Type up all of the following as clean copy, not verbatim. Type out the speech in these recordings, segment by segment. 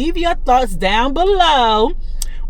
Leave your thoughts down below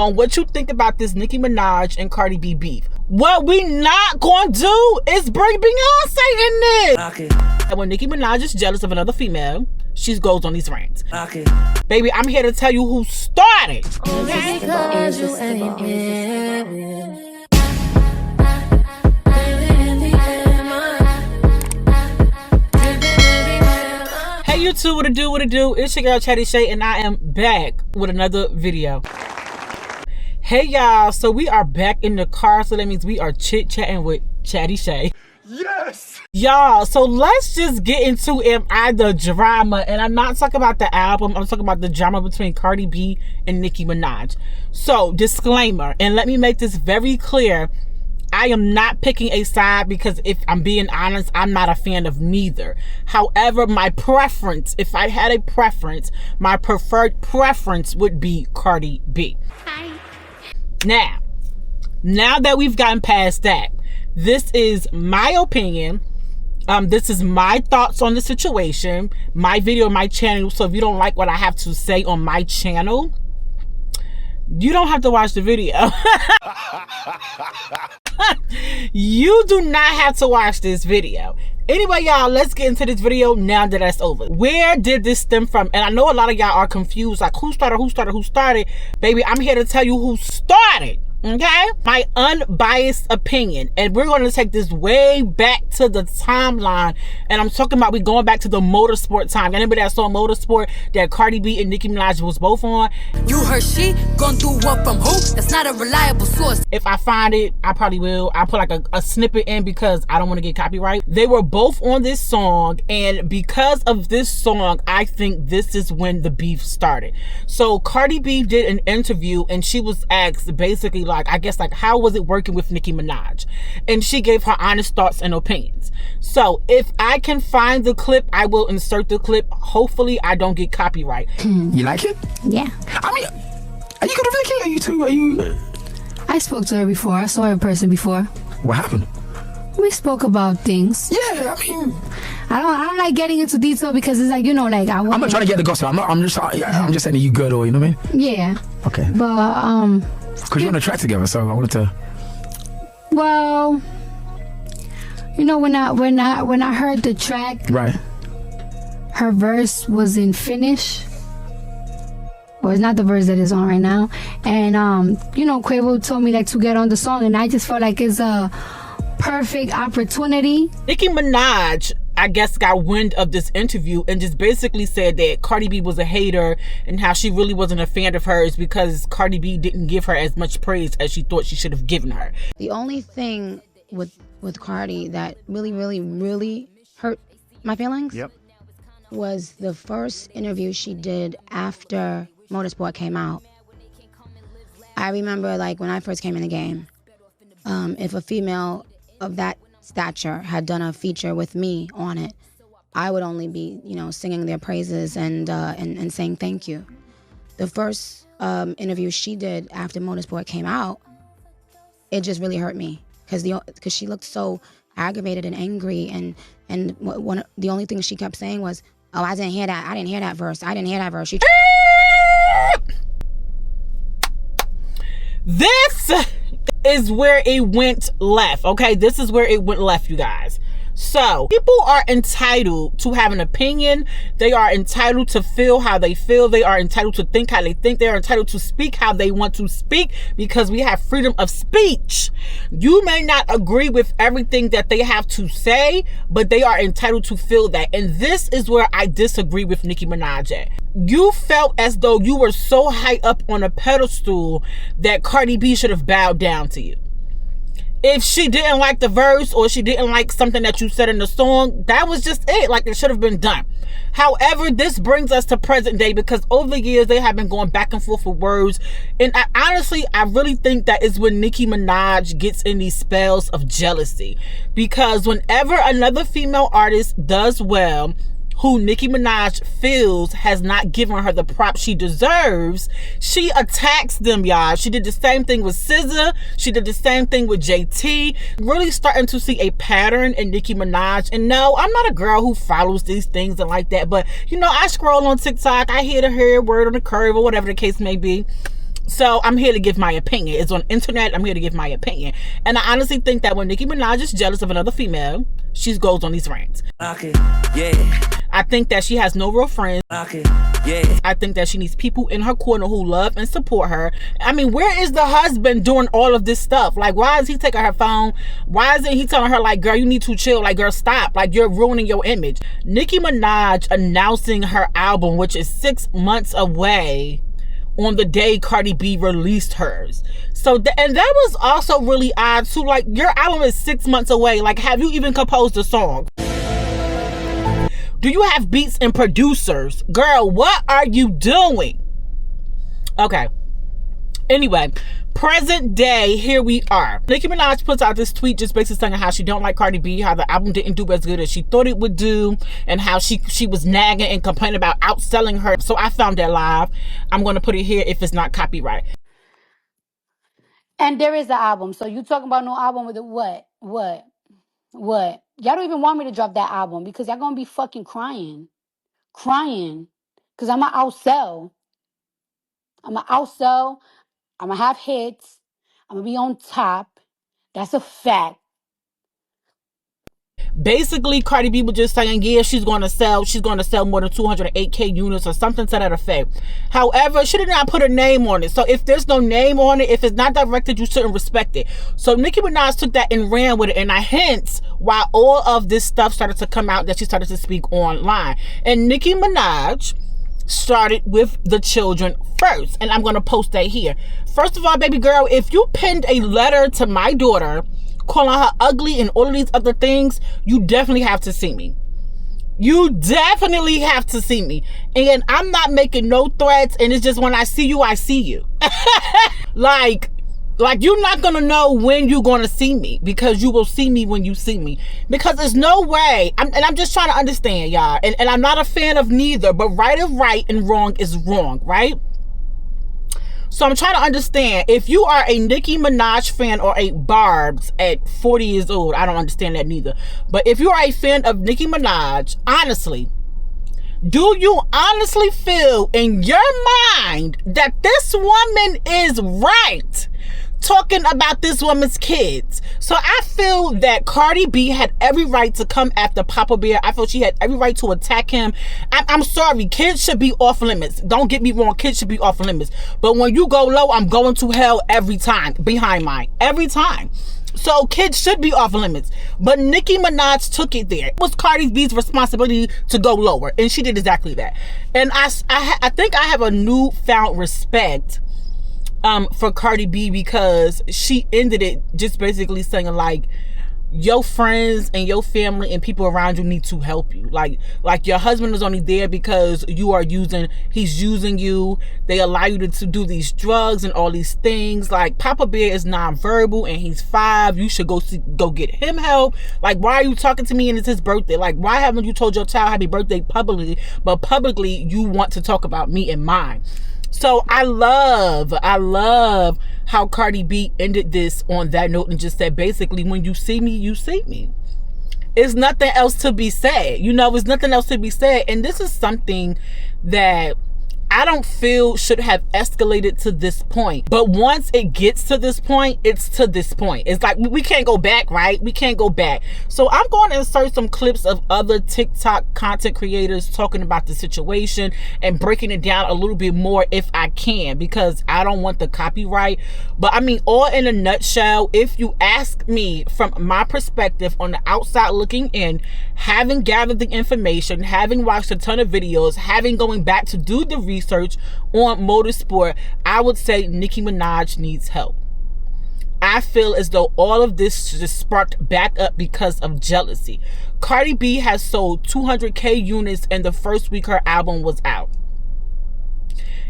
on what you think about this Nicki Minaj and Cardi B beef. What we not gonna do is bring Beyonce in this. Okay. And when Nicki Minaj is jealous of another female, she goes on these rants. Okay. Baby, I'm here to tell you who started. Hey YouTube, what it do? It's your girl Chatty Shay, and I am back with another video. Hey y'all, so we are back in the car, so that means we are chit-chatting with Chatty Shay. Yes! Y'all, so let's just get into Am I the Drama? And I'm not talking about the album, I'm talking about the drama between Cardi B and Nicki Minaj. So, disclaimer, and let me make this very clear, I am not picking a side because if I'm being honest, I'm not a fan of neither. However, my preference, if I had a preference, my preferred preference would be Cardi B. Hi. Now that we've gotten past that, this is my opinion. This is my thoughts on the situation, my video, my channel. So if you don't like what I have to say on my channel, you don't have to watch the video. You do not have to watch this video. Anyway, y'all, let's get into this video now that that's over. Where did this stem from? And I know a lot of y'all are confused, like who started? Baby, I'm here to tell you who started. Okay, my unbiased opinion, and we're going to take this way back to the timeline, and I'm talking about we going back to the motorsport time. Anybody that saw motorsport that Cardi B and Nicki Minaj was both on? You heard she gonna do what from who? That's not a reliable source. If I find it, I probably will. I'll put like a snippet in because I don't want to get copyright. They were both on this song, and because of this song, I think this is when the beef started. So Cardi B did an interview, and she was asked basically like, I guess like, how was it working with Nicki Minaj? And she gave her honest thoughts and opinions. So if I can find the clip, I will insert the clip. Hopefully I don't get copyright. You like it? Yeah. I mean, are you gonna Vicky? Are you two? Are you? I spoke to her before. I saw her in person before. What happened? We spoke about things. Yeah, I mean, I don't like getting into detail because it's like, you know, like I'm not trying to get the gossip. I'm just saying, are you good or you know what I mean? Yeah. Okay. But because you're on a track together, so I wanted to. Well, you know, when I heard the track, right, her verse was in Finnish. Well, it's not the verse that is on right now, and you know, Quavo told me like to get on the song, and I just felt like it's a perfect opportunity. Nicki Minaj, I guess, got wind of this interview and just basically said that Cardi B was a hater and how she really wasn't a fan of hers because Cardi B didn't give her as much praise as she thought she should have given her. The only thing with Cardi that really hurt my feelings was the first interview she did after Motorsport came out. I remember like when I first came in the game, if a female of that stature had done a feature with me on it, I would only be, you know, singing their praises and saying thank you. The first interview she did after Motorsport came out, it just really hurt me because she looked so aggravated and angry, and the only thing she kept saying was, "Oh, I didn't hear that verse. This is where it went left, okay? This is where it went left, you guys. So, people are entitled to have an opinion. They are entitled to feel how they feel. They are entitled to think how they think. They are entitled to speak how they want to speak because we have freedom of speech. You may not agree with everything that they have to say, but they are entitled to feel that. And this is where I disagree with Nicki Minaj at. You felt as though you were so high up on a pedestal that Cardi B should have bowed down to you. If she didn't like the verse or she didn't like something that you said in the song, that was just it. Like, it should have been done. However, this brings us to present day because over the years they have been going back and forth with words. And I really think that is when Nicki Minaj gets in these spells of jealousy. Because whenever another female artist does well, who Nicki Minaj feels has not given her the props she deserves, she attacks them, y'all. She did the same thing with SZA. She did the same thing with JT. Really starting to see a pattern in Nicki Minaj. And no, I'm not a girl who follows these things and like that. But, you know, I scroll on TikTok. I hear the hair word on the curve or whatever the case may be. So I'm here to give my opinion. It's on internet. I'm here to give my opinion. And I honestly think that when Nicki Minaj is jealous of another female, she goes on these rants. Okay, yeah. I think that she has no real friends. Okay, yeah. I think that she needs people in her corner who love and support her. I mean, where is the husband doing all of this stuff? Like, why is he taking her phone? Why isn't he telling her, like, girl, you need to chill. Like, girl, stop. Like, you're ruining your image. Nicki Minaj announcing her album, which is 6 months away, on the day Cardi B released hers. So, and that was also really odd too. Like, your album is 6 months away. Like, have you even composed a song? Do you have beats and producers? Girl, what are you doing? Okay. Anyway, present day, here we are. Nicki Minaj puts out this tweet just basically saying how she don't like Cardi B, how the album didn't do as good as she thought it would do, and how she was nagging and complaining about outselling her. So I found that live. I'm going to put it here if it's not copyright. And there is the album. So you talking about no album with it? What? Y'all don't even want me to drop that album because y'all gonna be fucking crying. Because I'm gonna outsell. I'm gonna have hits. I'm gonna be on top. That's a fact. Basically, Cardi B was just saying, yeah, she's going to sell more than 208K units or something to that effect. However, she did not put a name on it. So if there's no name on it, if it's not directed, you shouldn't respect it. So Nicki Minaj took that and ran with it. And hence why all of this stuff started to come out, that she started to speak online. And Nicki Minaj started with the children first. And I'm going to post that here. First of all, baby girl, if you penned a letter to my daughter calling her ugly and all of these other things, you definitely have to see me. You definitely have to see me. And I'm not making no threats, and it's just when I see you, I see you. like you're not gonna know when you're gonna see me, because you will see me when you see me. Because there's no way, I'm just trying to understand, y'all, and I'm not a fan of neither, but right is right and wrong is wrong, right? So I'm trying to understand, if you are a Nicki Minaj fan or a Barb's at 40 years old, I don't understand that neither. But if you are a fan of Nicki Minaj, honestly, do you honestly feel in your mind that this woman is right talking about this woman's kids? So I feel that Cardi B had every right to come after Papa Bear. I feel she had every right to attack him. I'm sorry, kids should be off limits. Don't get me wrong, kids should be off limits. But when you go low, I'm going to hell every time, behind mine, every time. So kids should be off limits. But Nicki Minaj took it there. It was Cardi B's responsibility to go lower, and she did exactly that. And I think I have a newfound respect for Cardi B, because she ended it just basically saying, like, your friends and your family and people around you need to help you. Like your husband is only there because he's using you. They allow you to do these drugs and all these things. Like, Papa Bear is nonverbal and he's 5. You should go get him help. Like, why are you talking to me and it's his birthday? Like, why haven't you told your child happy birthday publicly, but publicly you want to talk about me and mine? So I love how Cardi B ended this on that note and just said, basically, when you see me, you see me. It's nothing else to be said. You know, it's nothing else to be said. And this is something that I don't feel should have escalated to this point. But once it gets to this point, it's to this point. It's like, we can't go back, right? We can't go back. So I'm going to insert some clips of other TikTok content creators talking about the situation and breaking it down a little bit more if I can, because I don't want the copyright. But I mean, all in a nutshell, if you ask me from my perspective on the outside looking in, having gathered the information, having watched a ton of videos, having going back to do the research on motorsport, I would say Nicki Minaj needs help. I feel as though all of this just sparked back up because of jealousy. Cardi B has sold 200K units in the first week her album was out.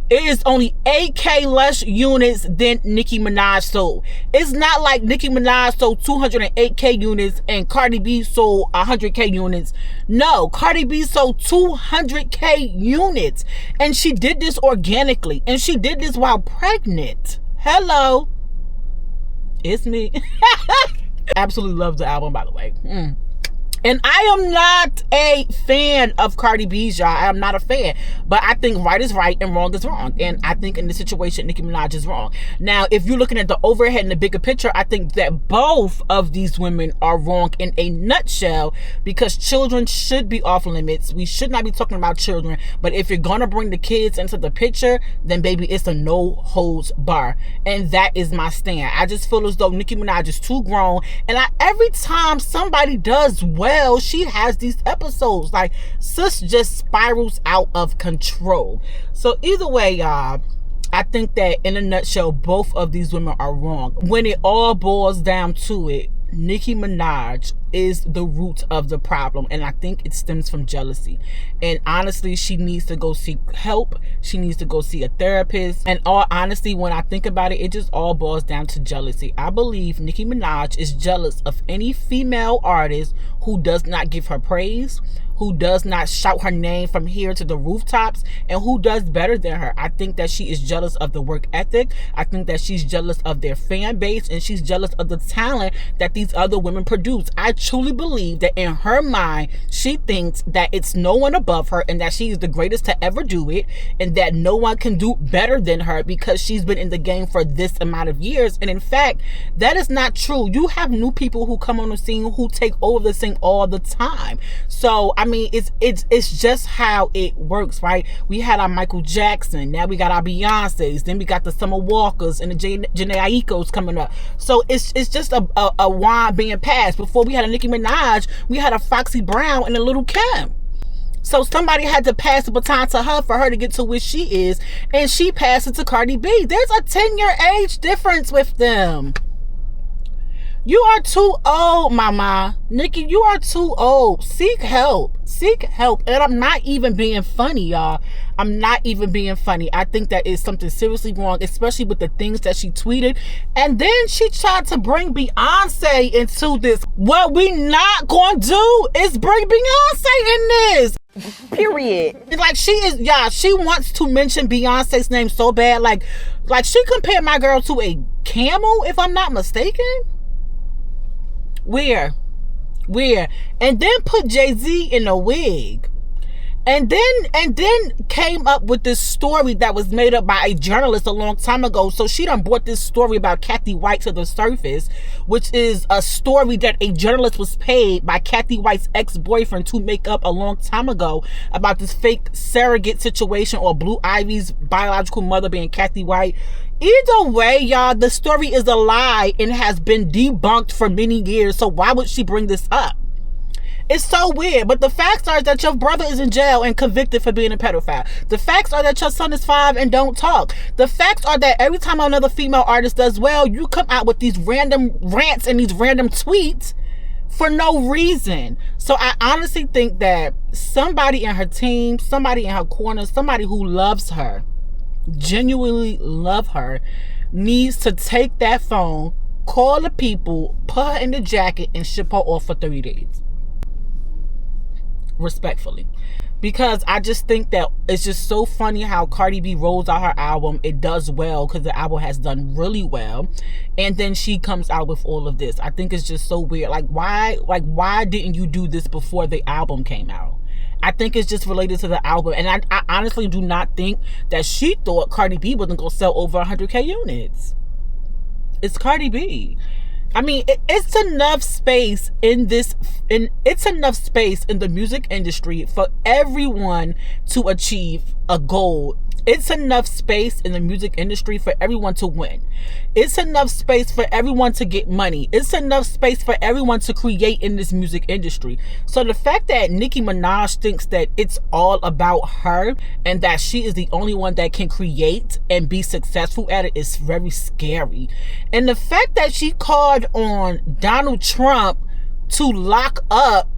It is only 8K less units than Nicki Minaj sold. It's not like Nicki Minaj sold 208K units and Cardi B sold 100K units. No, Cardi B sold 200K units. And she did this organically. And she did this while pregnant. Hello. It's me. Absolutely love the album, by the way. And I am not a fan of Cardi B's, y'all. I am not a fan. But I think right is right and wrong is wrong. And I think in this situation, Nicki Minaj is wrong. Now, if you're looking at the overhead and the bigger picture, I think that both of these women are wrong in a nutshell, because children should be off limits. We should not be talking about children. But if you're going to bring the kids into the picture, then baby, it's a no holds bar. And that is my stand. I just feel as though Nicki Minaj is too grown. And every time somebody does well, she has these episodes. Like, sis just spirals out of control. So either way, y'all, I think that in a nutshell, both of these women are wrong. When it all boils down to it, Nicki Minaj is the root of the problem, and I think it stems from jealousy. And honestly, she needs to go seek help. She needs to go see a therapist. And all honesty, when I think about it, it just all boils down to jealousy. I believe Nicki Minaj is jealous of any female artist who does not give her praise, who does not shout her name from here to the rooftops, and who does better than her. I think that she is jealous of the work ethic. I think that she's jealous of their fan base, and she's jealous of the talent that these other women produce. I truly believe that in her mind, she thinks that it's no one above her and that she is the greatest to ever do it, and that no one can do better than her because she's been in the game for this amount of years. And in fact, that is not true. You have new people who come on the scene who take over the scene all the time. So I mean, it's just how it works, right? We had our Michael Jackson, now we got our Beyoncés, then we got the Summer Walkers and the Janae Aikos coming up. So it's just a wand being passed. Before we had a Nicki Minaj, we had a Foxy Brown and a Little Kim. So somebody had to pass the baton to her for her to get to where she is, and she passed it to Cardi B. There's a 10-year age difference with them. You are too old, mama. Nicki, you are too old. Seek help. Seek help. And I'm not even being funny, y'all. I'm not even being funny. I think that is something seriously wrong, especially with the things that she tweeted. And then she tried to bring Beyonce into this. What we not going to do is bring Beyonce in this. Period. Like, she is, yeah, she wants to mention Beyonce's name so bad. Like she compared my girl to a camel, if I'm not mistaken. Where? And then put Jay-Z in a wig. And then came up with this story that was made up by a journalist a long time ago. So she done brought this story about Kathy White to the surface, which is a story that a journalist was paid by Kathy White's ex-boyfriend to make up a long time ago about this fake surrogate situation, or Blue Ivy's biological mother being Kathy White. Either way, y'all, the story is a lie and has been debunked for many years. So why would she bring this up? It's so weird. But the facts are that your brother is in jail and convicted for being a pedophile. The facts are that your son is 5 and don't talk. The facts are that every time another female artist does well, you come out with these random rants and these random tweets for no reason. So I honestly think that somebody in her team, somebody in her corner, somebody who loves her, genuinely love her, needs to take that phone, call the people, put her in the jacket, and ship her off for 30 days. Respectfully. Because I just think that it's just so funny how Cardi B rolls out her album. It does well because the album has done really well, and then she comes out with all of this. I think it's just so weird. Like why didn't you do this before the album came out? I think it's just related to the album. And I honestly do not think that she thought Cardi B wasn't going to sell over 100K units. It's Cardi B. I mean, it's enough space in it's enough space in the music industry for everyone to achieve a goal. It's enough space in the music industry for everyone to win. It's enough space for everyone to get money. It's enough space for everyone to create in this music industry. So the fact that Nicki Minaj thinks that it's all about her and that she is the only one that can create and be successful at it is very scary. And the fact that she called on Donald Trump to lock up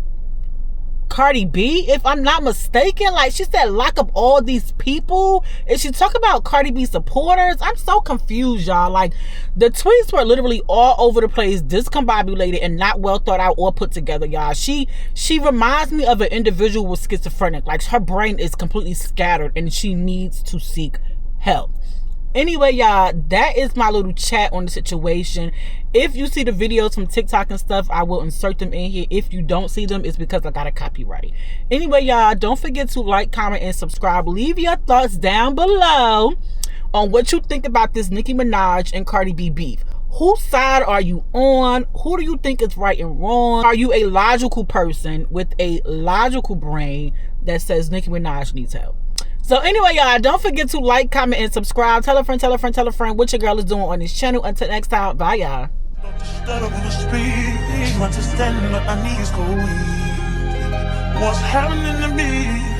Cardi B, if I'm not mistaken. Like, she said lock up all these people. Is she talking about Cardi B supporters? I'm so confused, y'all. Like, the tweets were literally all over the place, discombobulated and not well thought out or put together, y'all. She reminds me of an individual with schizophrenic. Like, her brain is completely scattered and she needs to seek help. Anyway, y'all, that is my little chat on the situation. If you see the videos from TikTok and stuff, I will insert them in here. If you don't see them, it's because I got a copyright. Anyway, y'all, don't forget to like, comment, and subscribe. Leave your thoughts down below on what you think about this Nicki Minaj and Cardi B beef. Whose side are you on? Who do you think is right and wrong? Are you a logical person with a logical brain that says Nicki Minaj needs help? So anyway, y'all, don't forget to like, comment, and subscribe. Tell a friend, tell a friend, tell a friend what your girl is doing on this channel. Until next time, bye, y'all. What's happening to me?